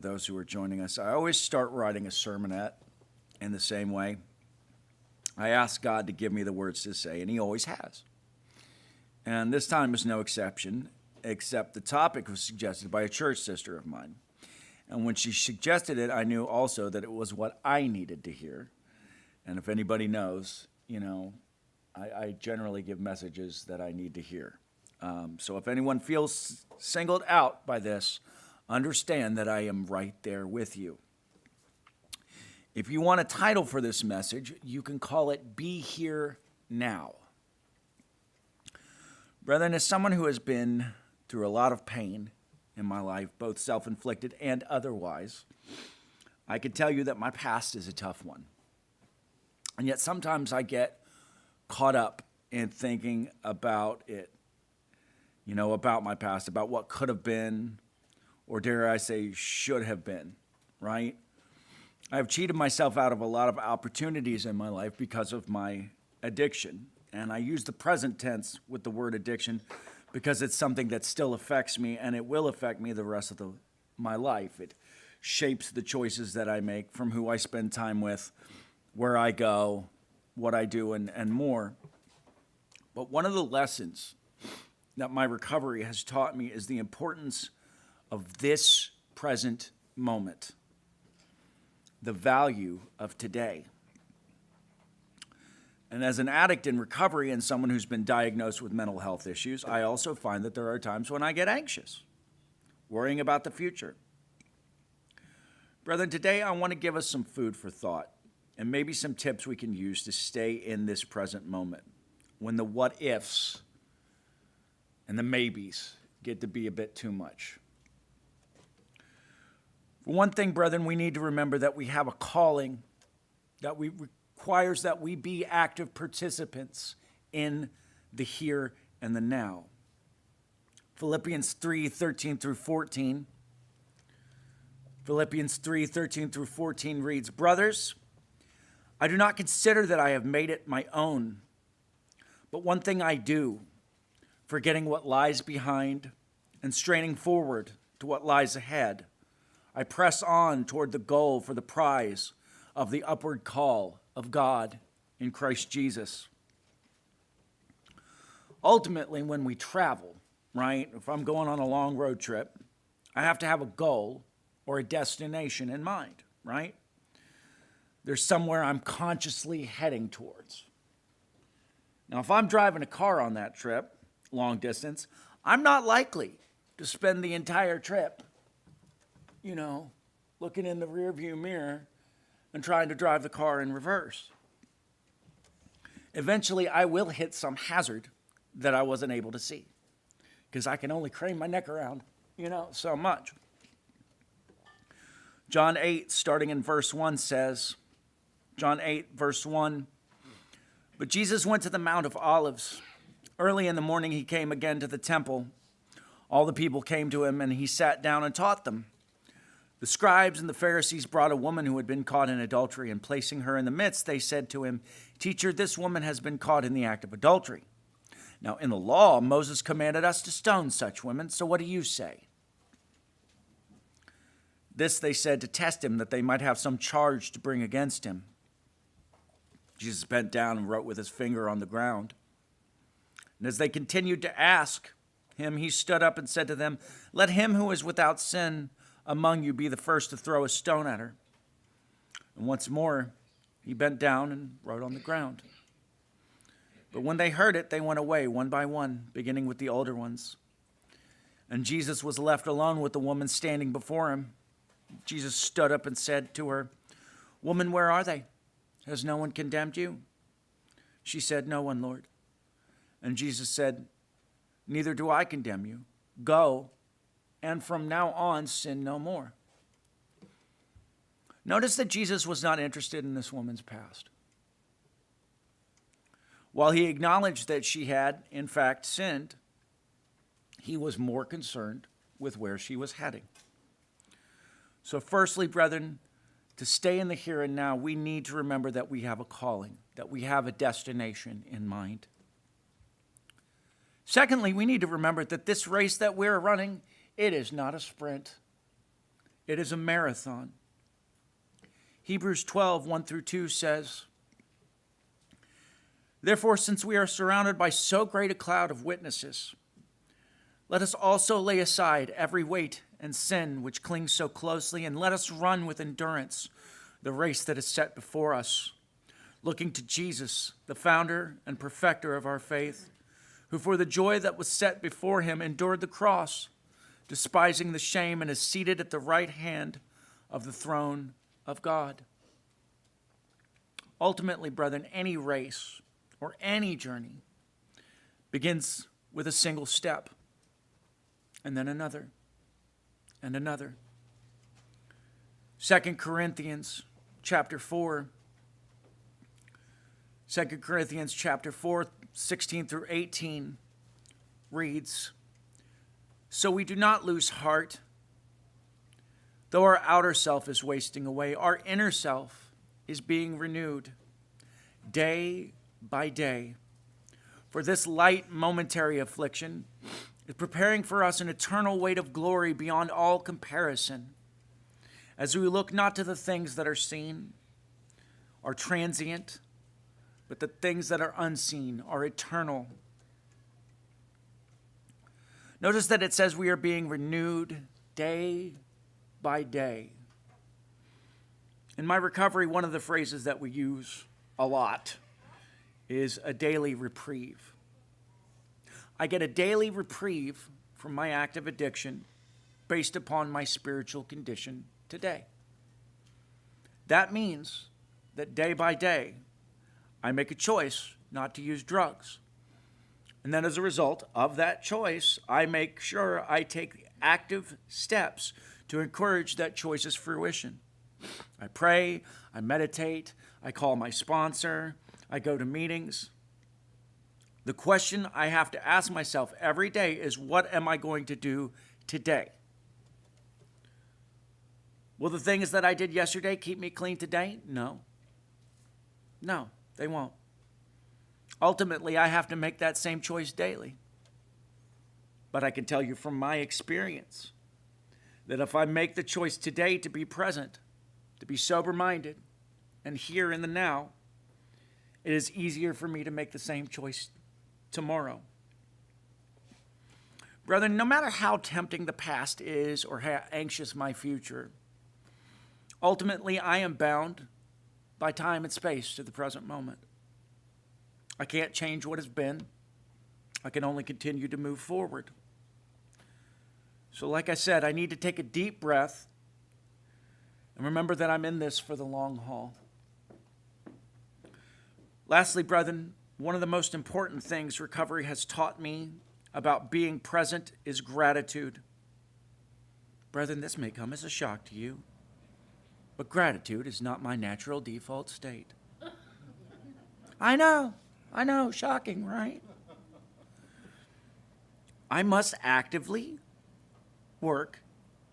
those who are joining us. I always start writing a sermonette in the same way. I ask God to give me the words to say, and He always has. And this time is no exception, except the topic was suggested by a church sister of mine. And when she suggested it, I knew also that it was what I needed to hear. And if anybody knows, I generally give messages that I need to hear. So if anyone feels singled out by this, understand that I am right there with you. If you want a title for this message, you can call it Be Here Now. Brethren, as someone who has been through a lot of pain in my life, both self-inflicted and otherwise, I can tell you that my past is a tough one. And yet sometimes I get caught up in thinking about it, about my past, about what could have been, or dare I say, should have been, right? I have cheated myself out of a lot of opportunities in my life because of my addiction. And I use the present tense with the word addiction because it's something that still affects me, and it will affect me the rest of my life. It shapes the choices that I make, from who I spend time with, where I go, what I do, and more. But one of the lessons that my recovery has taught me is the importance of this present moment, the value of today. And as an addict in recovery and someone who's been diagnosed with mental health issues, I also find that there are times when I get anxious, worrying about the future. Brethren, today I want to give us some food for thought and maybe some tips we can use to stay in this present moment when the what-ifs and the maybes get to be a bit too much. For one thing, brethren, we need to remember that we have a calling that requires that we be active participants in the here and the now. Philippians 3:13 through 14. Philippians 3:13 through 14 reads, "Brothers, I do not consider that I have made it my own, but one thing I do, forgetting what lies behind and straining forward to what lies ahead, I press on toward the goal for the prize of the upward call of God in Christ Jesus." Ultimately, when we travel, right, if I'm going on a long road trip, I have to have a goal or a destination in mind, right? There's somewhere I'm consciously heading towards. Now, if I'm driving a car on that trip, long distance, I'm not likely to spend the entire trip looking in the rearview mirror and trying to drive the car in reverse. Eventually, I will hit some hazard that I wasn't able to see because I can only crane my neck around, so much. John 8, starting in verse 1 says, John 8, verse 1, "But Jesus went to the Mount of Olives. Early in the morning, he came again to the temple. All the people came to him, and he sat down and taught them. The scribes and the Pharisees brought a woman who had been caught in adultery, and placing her in the midst, they said to him, 'Teacher, this woman has been caught in the act of adultery. Now, in the law, Moses commanded us to stone such women, so what do you say?' This they said to test him, that they might have some charge to bring against him. Jesus bent down and wrote with his finger on the ground. And as they continued to ask him, he stood up and said to them, 'Let him who is without sin among you be the first to throw a stone at her.' And once more he bent down and wrote on the ground. But when they heard it, they went away one by one, beginning with the older ones. And Jesus was left alone with the woman standing before him. Jesus stood up and said to her, 'Woman, where are they? Has no one condemned you?' She said, 'No one, Lord.' And Jesus said, 'Neither do I condemn you. Go, and from now on sin no more.'" Notice that Jesus was not interested in this woman's past. While he acknowledged that she had, in fact, sinned, he was more concerned with where she was heading. So firstly, brethren, to stay in the here and now, we need to remember that we have a calling, that we have a destination in mind. Secondly, we need to remember that this race that we're running, it is not a sprint. It is a marathon. Hebrews 12, 1 through 2 says, "Therefore, since we are surrounded by so great a cloud of witnesses, let us also lay aside every weight and sin which clings so closely, and let us run with endurance the race that is set before us, looking to Jesus, the founder and perfecter of our faith, who for the joy that was set before him endured the cross, despising the shame, and is seated at the right hand of the throne of God." Ultimately, brethren, any race or any journey begins with a single step, and then another, and another. 2 Corinthians chapter 4, 2 Corinthians chapter 4, 16 through 18 reads, "So we do not lose heart. Though our outer self is wasting away, our inner self is being renewed day by day. For this light momentary affliction is preparing for us an eternal weight of glory beyond all comparison, as we look not to the things that are seen, are transient, but the things that are unseen are eternal." Notice that it says we are being renewed day by day. In my recovery, one of the phrases that we use a lot is a daily reprieve. I get a daily reprieve from my active addiction based upon my spiritual condition today. That means that day by day, I make a choice not to use drugs. And then as a result of that choice, I make sure I take active steps to encourage that choice's fruition. I pray, I meditate, I call my sponsor, I go to meetings. The question I have to ask myself every day is, what am I going to do today? Will the things that I did yesterday keep me clean today? No. No, they won't. Ultimately, I have to make that same choice daily. But I can tell you from my experience that if I make the choice today to be present, to be sober-minded, and here in the now, it is easier for me to make the same choice tomorrow. Brethren, no matter how tempting the past is or how anxious my future, ultimately I am bound by time and space to the present moment. I can't change what has been. I can only continue to move forward. So like I said, I need to take a deep breath and remember that I'm in this for the long haul. Lastly, brethren, one of the most important things recovery has taught me about being present is gratitude. Brethren, this may come as a shock to you, but gratitude is not my natural default state. I know, shocking, right? I must actively work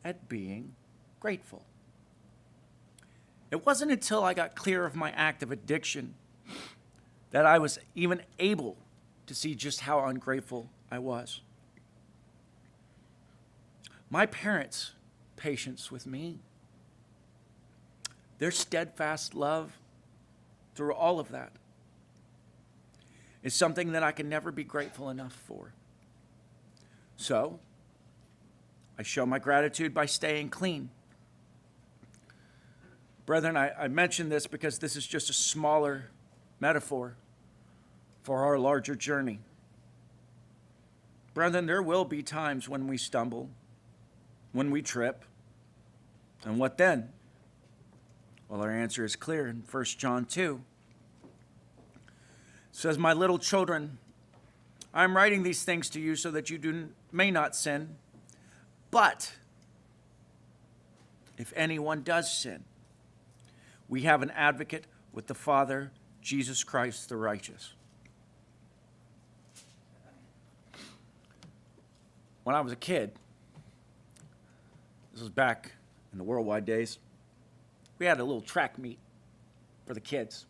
at being grateful. It wasn't until I got clear of my active addiction that I was even able to see just how ungrateful I was. My parents' patience with me, their steadfast love through all of that, is something that I can never be grateful enough for. So, I show my gratitude by staying clean. Brethren, I mention this because this is just a smaller metaphor for our larger journey. Brethren, there will be times when we stumble, when we trip, and what then? Well, our answer is clear in 1 John 2. It says, "My little children, I am writing these things to you so that you may not sin. But if anyone does sin, we have an advocate with the Father, Jesus Christ the righteous." When I was a kid, this was back in the worldwide days, we had a little track meet for the kids.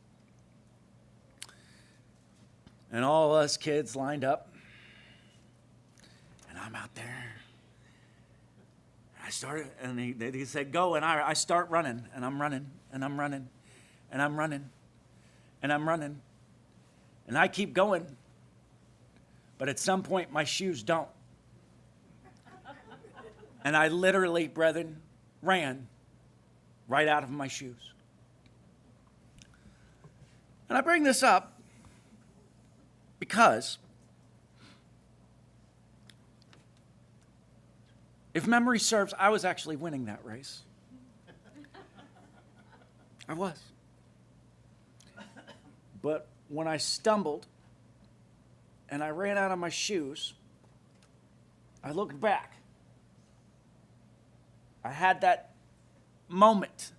And all us kids lined up, and I'm out there. I started, and he said, go, and I start running, and I'm running, and I'm running, and I'm running, and I'm running, and I keep going, but at some point my shoes don't. And I literally, brethren, ran right out of my shoes. And I bring this up because if memory serves, I was actually winning that race. I was. But when I stumbled and I ran out of my shoes, I looked back. I had that moment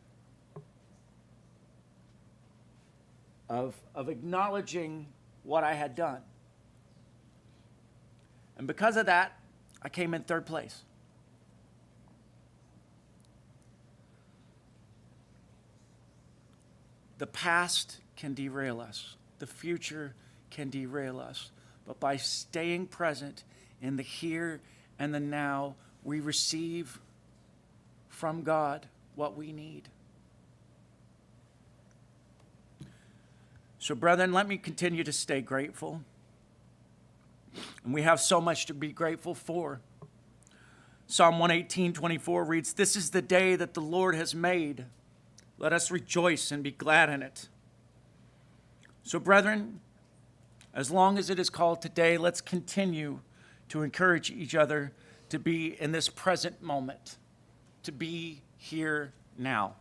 of acknowledging what I had done. And because of that, I came in third place. The past can derail us. The future can derail us. But by staying present in the here and the now, we receive from God what we need. So, brethren, let me continue to stay grateful. And we have so much to be grateful for. Psalm 118:24 reads, "This is the day that the Lord has made. Let us rejoice and be glad in it." So, brethren, as long as it is called today, let's continue to encourage each other to be in this present moment, to be here now.